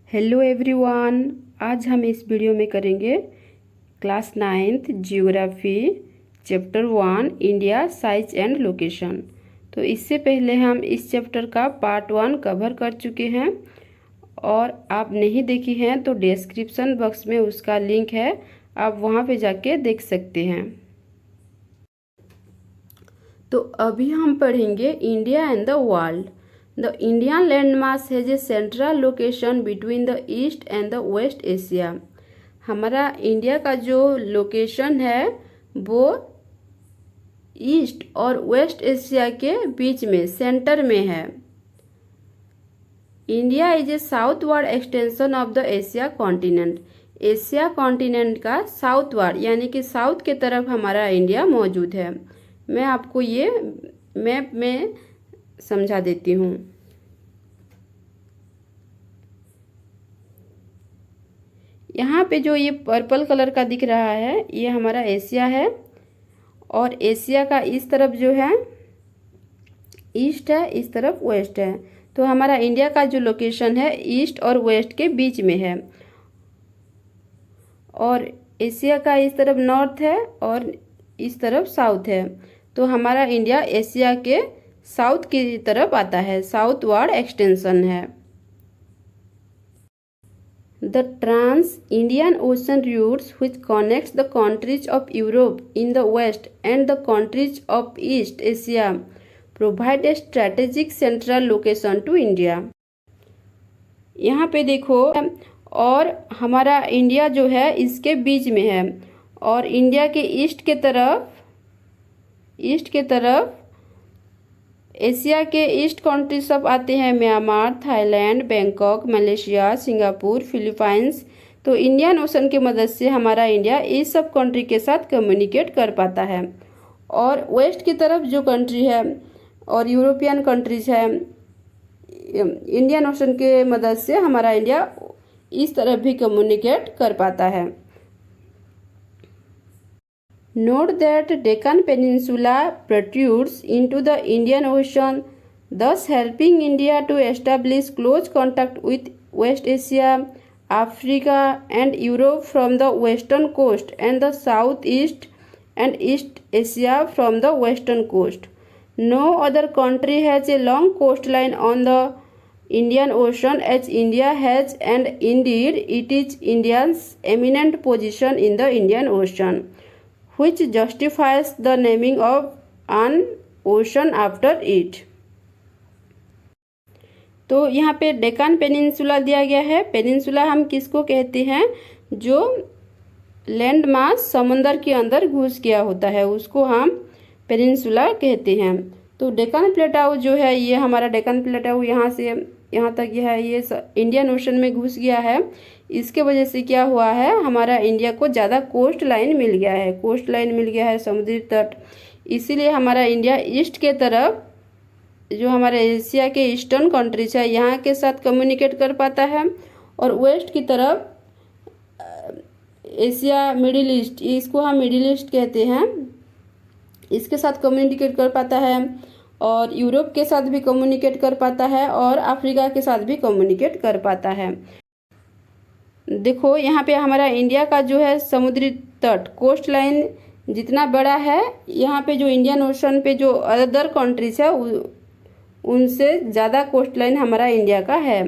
Hello everyone. आज हम इस वीडियो में करेंगे class 9th geography chapter 1 India size and location. तो इससे पहले हम इस चैप्टर का पार्ट 1 कवर कर चुके हैं और आप नहीं देखी हैं तो डिस्क्रिप्शन बॉक्स में उसका लिंक है, आप वहां पे जाके देख सकते हैं। तो अभी हम पढ़ेंगे India and the world. The Indian landmass has a central location between the East and the West Asia। हमारा इंडिया का जो लोकेशन है वो ईस्ट और वेस्ट एशिया के बीच में सेंटर में है। India is a southward extension of the Asia continent. Asia continent का साउथवर्ड यानी कि साउथ के तरफ हमारा इंडिया मौजूद है। मैं आपको ये मैप में समझा देती हूँ। यहाँ पे जो ये पर्पल कलर का दिख रहा है ये हमारा एशिया है और एशिया का इस तरफ जो है ईस्ट है, इस तरफ वेस्ट है। तो हमारा इंडिया का जो लोकेशन है ईस्ट और वेस्ट के बीच में है और एशिया का इस तरफ नॉर्थ है और इस तरफ साउथ है। तो हमारा इंडिया एशिया के साउथ की तरफ आता है, साउथवर्ड एक्सटेंशन है। The Trans-Indian Ocean routes which connects the countries of Europe in the west and the countries of East Asia provide a strategic central location to India। यहाँ पे देखो और हमारा इंडिया जो है इसके बीच में है और इंडिया के ईस्ट के तरफ एशिया के ईस्ट कंट्री सब आते हैं, Myanmar, Thailand, Bangkok, Malaysia, Singapore, Philippines. तो इंडियन ओशन की मदद से हमारा इंडिया इस सब कंट्री के साथ कम्युनिकेट कर पाता है। और वेस्ट की तरफ जो कंट्री है और यूरोपियन कंट्रीज है, इंडियन ओशन के मदद से हमारा इंडिया इस तरफ भी कम्युनिकेट कर पाता है। Note that Deccan Peninsula protrudes into the Indian Ocean, thus helping India to establish close contact with West Asia, Africa and Europe from the western coast and the Southeast and East Asia from the western coast. No other country has a long coastline on the Indian Ocean as India has, and indeed it is India's eminent position in the Indian Ocean which justifies the naming of an ocean after it। तो यहाँ पे Deccan peninsula दिया गया है। Peninsula हम किसको कहते हैं? जो लैंड मास समुंदर के अंदर घुस गया होता है उसको हम पेनिनसुला कहते हैं। तो डेक्कन प्लेटाउ जो है ये हमारा डेक्कन प्लेटाउ यहाँ से यहाँ तक यह है, ये इंडियन ओशन में घुस गया है। इसके वजह से क्या हुआ है, हमारा इंडिया को ज़्यादा कोस्ट लाइन मिल गया है, समुद्री तट। इसीलिए हमारा इंडिया ईस्ट के तरफ जो हमारे एशिया के ईस्टर्न कंट्रीज है यहाँ के साथ कम्युनिकेट कर पाता है और वेस्ट की तरफ एशिया, मिडिल ईस्ट, इसको हम मिडिल ईस्ट कहते हैं, इसके साथ कम्युनिकेट कर पाता है और यूरोप के साथ भी कम्युनिकेट कर पाता है और अफ्रीका के साथ भी कम्युनिकेट कर पाता है। देखो यहाँ पे हमारा इंडिया का जो है समुद्री तट, कोस्ट लाइन जितना बड़ा है, यहाँ पे जो इंडियन ओशन पे जो अदर कंट्रीज है उनसे ज़्यादा कोस्ट लाइन हमारा इंडिया का है।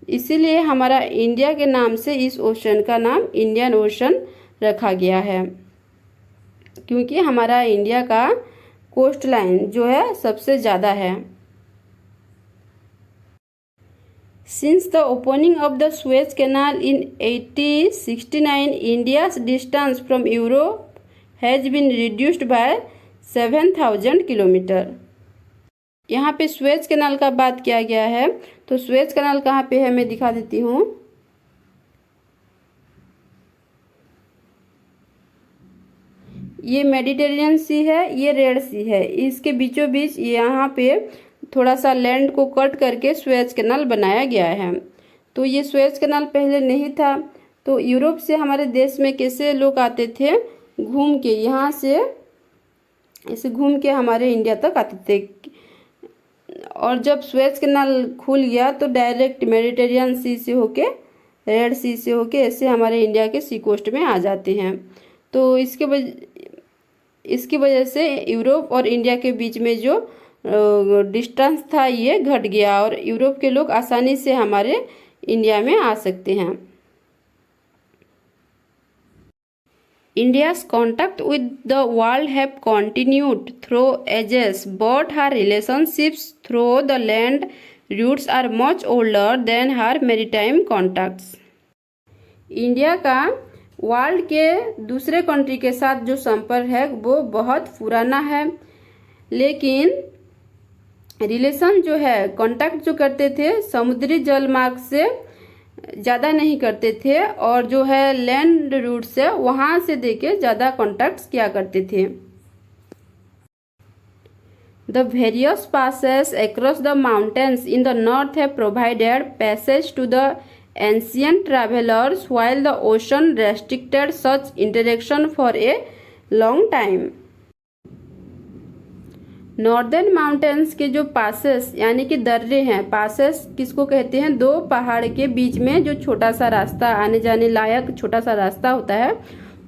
इसीलिए हमारा इंडिया के नाम से इस ओशन का नाम इंडियन ओशन रखा गया है, क्योंकि हमारा इंडिया का कोस्ट लाइन जो है सबसे ज़्यादा है। Since the opening of the Suez Canal in 1869, India's distance from Europe has been reduced by 7,000 kilometre. यहाँ पे स्वेज कैनाल का बात किया गया है। तो स्वेज कैनाल कहाँ पे है मैं दिखा देती हूँ। ये मेडिटेरियन सी है, ये रेड सी है, इसके बीचों बीच यहाँ पे थोड़ा सा लैंड को कट करके स्वेज कैनाल बनाया गया है। तो ये स्वेज कैनाल पहले नहीं था। तो यूरोप से हमारे देश में कैसे लोग आते थे, घूम के, यहाँ से ऐसे घूम के हमारे इंडिया तक आते थे। और जब स्वेज कैनाल खुल गया तो डायरेक्ट मेडिटेरियन सी से होके रेड सी से होके ऐसे हमारे इंडिया के सी कोस्ट में आ जाते हैं। तो इसकी वजह से यूरोप और इंडिया के बीच में जो डिस्टेंस था ये घट गया और यूरोप के लोग आसानी से हमारे इंडिया में आ सकते हैं। India's contact with the world have continued through ages, but her relationships through the land routes are much older than her maritime contacts. India का वर्ल्ड के दूसरे कंट्री के साथ जो संपर्क है वो बहुत पुराना है, लेकिन रिलेशन जो है कांटेक्ट जो करते थे समुद्री जल मार्ग से ज़्यादा नहीं करते थे और जो है लैंड रूट से वहाँ से देके ज़्यादा कॉन्टैक्ट्स किया करते थे। The various passes across the mountains in the north have provided passage to the ancient travellers while the ocean restricted such interaction for a long time. Northern mountains के जो पासेस यानी कि दर्रे हैं, पासेस किसको कहते हैं, दो पहाड़ के बीच में जो छोटा सा रास्ता आने जाने लायक छोटा सा रास्ता होता है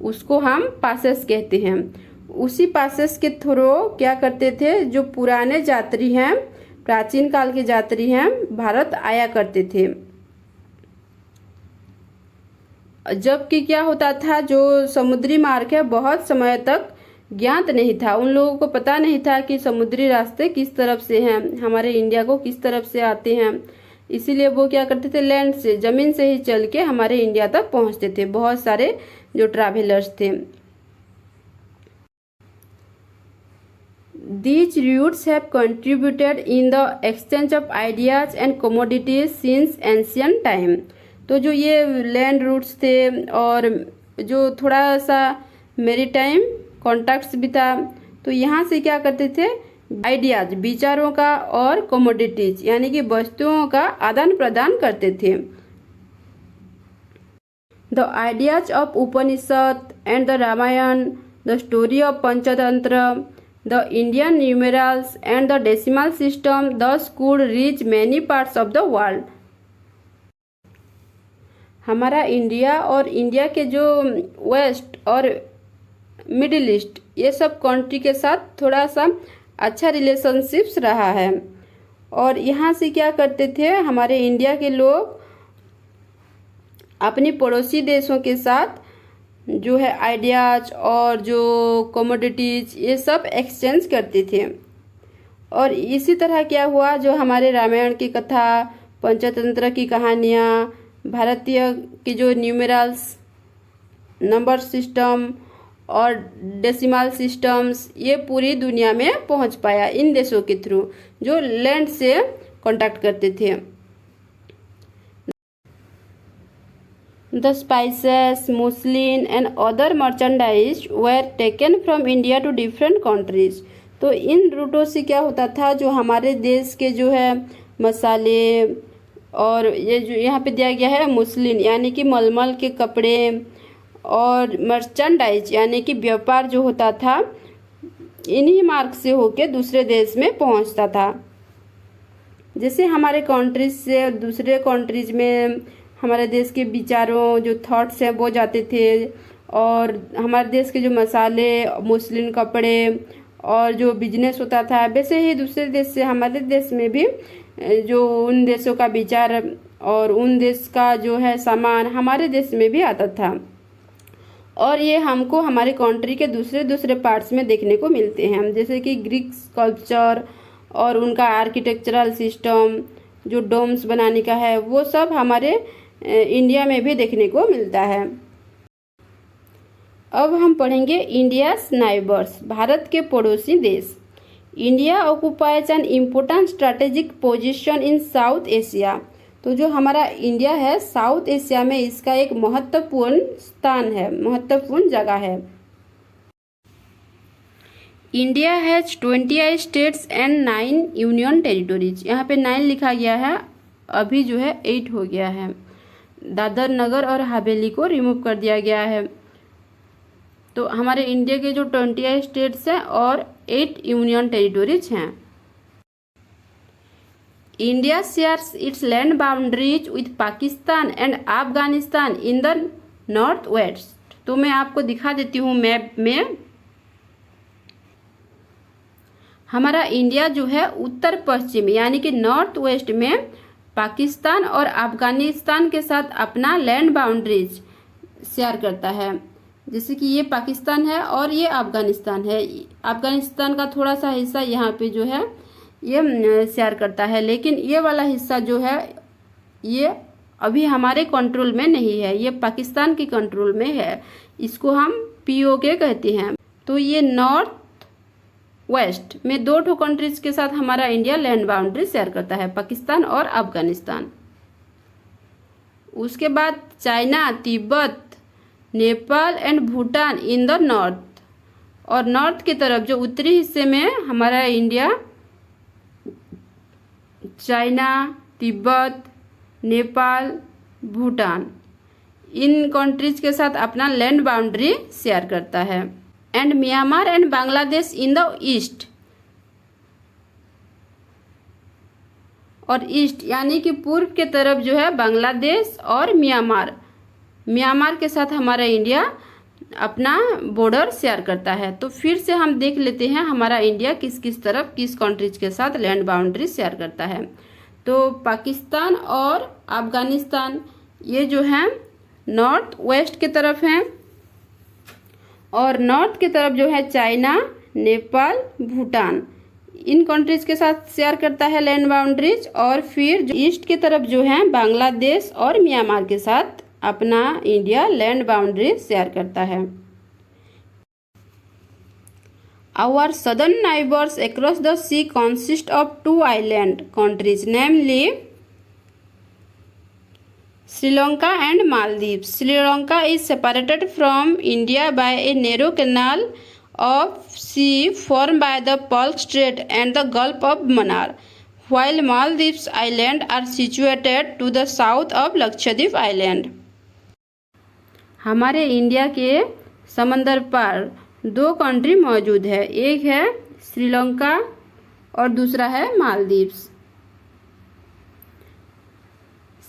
उसको हम पासेस कहते हैं। उसी पासेस के थ्रू क्या करते थे, जो पुराने यात्री हैं, प्राचीन काल के यात्री हैं, भारत आया करते थे। जबकि क्या होता था, जो समुद्री मार्ग है बहुत समय तक ज्ञात नहीं था, उन लोगों को पता नहीं था कि समुद्री रास्ते किस तरफ से हैं, हमारे इंडिया को किस तरफ से आते हैं। इसीलिए वो क्या करते थे, लैंड से जमीन से ही चल के हमारे इंडिया तक पहुंचते थे बहुत सारे जो ट्रैवलर्स थे। These routes have contributed in the exchange of ideas and commodities since ancient time। तो जो ये लैंड रूट्स थे और जो थोड़ा सा मेरीटाइम कॉन्टैक्ट्स भी था, तो यहाँ से क्या करते थे, आइडियाज विचारों का और कमोडिटीज यानी कि वस्तुओं का आदान प्रदान करते थे। The ideas of Upanishad and the Ramayana, the story of Panchatantra, the Indian numerals and the decimal system thus could reach many parts of the world. हमारा इंडिया और इंडिया के जो वेस्ट और मिडिल ईस्ट ये सब कंट्री के साथ थोड़ा सा अच्छा रिलेशनशिप्स रहा है और यहाँ से क्या करते थे, हमारे इंडिया के लोग अपनी पड़ोसी देशों के साथ जो है आइडियाज और जो कमोडिटीज ये सब एक्सचेंज करते थे। और इसी तरह क्या हुआ, जो हमारे रामायण की कथा, पंचतंत्र की कहानियाँ, भारतीय की जो न्यूमेरल्स नंबर सिस्टम और डेसिमल सिस्टम्स ये पूरी दुनिया में पहुंच पाया इन देशों के थ्रू जो लैंड से कांटेक्ट करते थे। The spices, muslin and other merchandise were taken from India to different countries. तो इन रूटों से क्या होता था, जो हमारे देश के जो है मसाले और ये जो यहाँ पे दिया गया है मुस्लिन यानी कि मलमल के कपड़े और मर्चेंडाइज यानी कि व्यापार जो होता था इन्हीं मार्ग से होके दूसरे देश में पहुंचता था। जैसे हमारे कंट्रीज से दूसरे कंट्रीज में हमारे देश के विचारों जो थॉट्स हैं वो जाते थे और हमारे देश के जो मसाले, मुस्लिम कपड़े और जो बिजनेस होता था, वैसे ही दूसरे देश से हमारे देश में भी जो उन देशों का विचार और उन देश का जो है सामान हमारे देश में भी आता था और ये हमको हमारे कंट्री के दूसरे दूसरे पार्ट्स में देखने को मिलते हैं। जैसे कि ग्रीक स्कल्पचर और उनका आर्किटेक्चरल सिस्टम जो डोम्स बनाने का है वो सब हमारे इंडिया में भी देखने को मिलता है। अब हम पढ़ेंगे इंडियाज नाइबर्स, भारत के पड़ोसी देश। India occupies an important strategic position in south Asia. तो जो हमारा इंडिया है साउथ एशिया में इसका एक महत्वपूर्ण स्थान है, महत्वपूर्ण जगह है। India has 28 states and 9 union territories. यहाँ पे 9 लिखा गया है, अभी जो है 8 हो गया है। दादर नगर और हवेली को रिमूव कर दिया गया है। तो हमारे इंडिया के जो 28 स्टेट्स हैं और 8 यूनियन टेरिटोरीज हैं। India shares it's land boundaries with Pakistan and Afghanistan in the north west. तो मैं आपको दिखा देती हूँ मैप में। हमारा इंडिया जो है उत्तर पश्चिम यानी कि नॉर्थ वेस्ट में पाकिस्तान और अफगानिस्तान के साथ अपना लैंड बाउंड्रीज शेयर करता है। जैसे कि ये पाकिस्तान है और ये अफगानिस्तान है। अफगानिस्तान का थोड़ा सा हिस्सा यहाँ पे जो है ये शेयर करता है, लेकिन ये वाला हिस्सा जो है ये अभी हमारे कंट्रोल में नहीं है, ये पाकिस्तान के कंट्रोल में है। इसको हम POK कहते हैं। तो ये नॉर्थ वेस्ट में 2 कंट्रीज के साथ हमारा इंडिया लैंड बाउंड्री शेयर करता है, पाकिस्तान और अफगानिस्तान। उसके बाद China, Tibet, Nepal and Bhutan in the north. और नॉर्थ की तरफ जो उत्तरी हिस्से में हमारा इंडिया चाइना, तिब्बत, नेपाल, भूटान इन कंट्रीज के साथ अपना लैंड बाउंड्री शेयर करता है। And Myanmar and Bangladesh in the east. और ईस्ट यानी कि पूर्व के तरफ जो है बांग्लादेश और म्यांमार के साथ हमारा इंडिया अपना बॉर्डर शेयर करता है। तो फिर से हम देख लेते हैं हमारा इंडिया किस किस तरफ किस कंट्रीज के साथ लैंड बाउंड्री शेयर करता है। तो पाकिस्तान और अफगानिस्तान ये जो है नॉर्थ वेस्ट की तरफ हैं, और नॉर्थ की तरफ जो है चाइना, नेपाल, भूटान इन कंट्रीज के साथ शेयर करता है लैंड बाउंड्रीज। और फिर ईस्ट की तरफ जो है बांग्लादेश और म्यांमार के साथ अपना इंडिया लैंड बाउंड्री शेयर करता है। Our southern neighbors across the sea consist of 2 island countries, namely Sri Lanka and Maldives. Sri Lanka is separated from India by a narrow canal of sea formed by the Palk Strait and the Gulf of Mannar, while Maldives Island are situated to the south of Lakshadweep Island. हमारे India के समंदर पार 2 country मौजूद है, एक है श्रीलंका और दूसरा है मालदीव्स।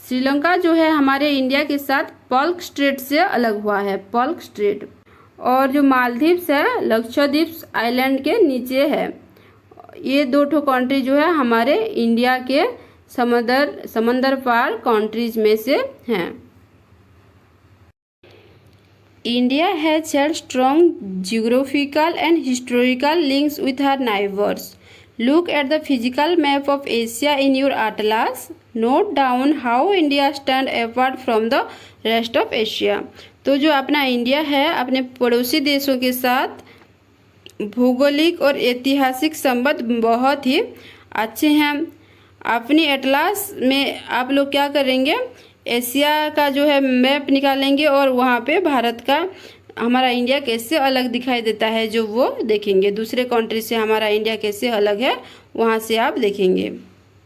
श्रीलंका जो है हमारे इंडिया के साथ पल्क स्ट्रेट से अलग हुआ है, पल्क स्ट्रेट। और जो मालदीव्स है लक्षद्वीप आइलैंड के नीचे है। ये 2 कंट्री जो है हमारे इंडिया के समंदर पार कंट्रीज में से हैं। India has had strong geographical and historical links with her neighbors. Look at the physical map of Asia in your atlas. Note down how India stands apart from the rest of Asia. तो जो अपना India है अपने पड़ोसी देशों के साथ भौगोलिक और ऐतिहासिक संबंध बहुत ही अच्छे हैं। अपनी एटलास में आप लोग क्या करेंगे, एशिया का जो है मैप निकालेंगे और वहाँ पे भारत का हमारा इंडिया कैसे अलग दिखाई देता है जो वो देखेंगे। दूसरे कंट्री से हमारा इंडिया कैसे अलग है वहाँ से आप देखेंगे।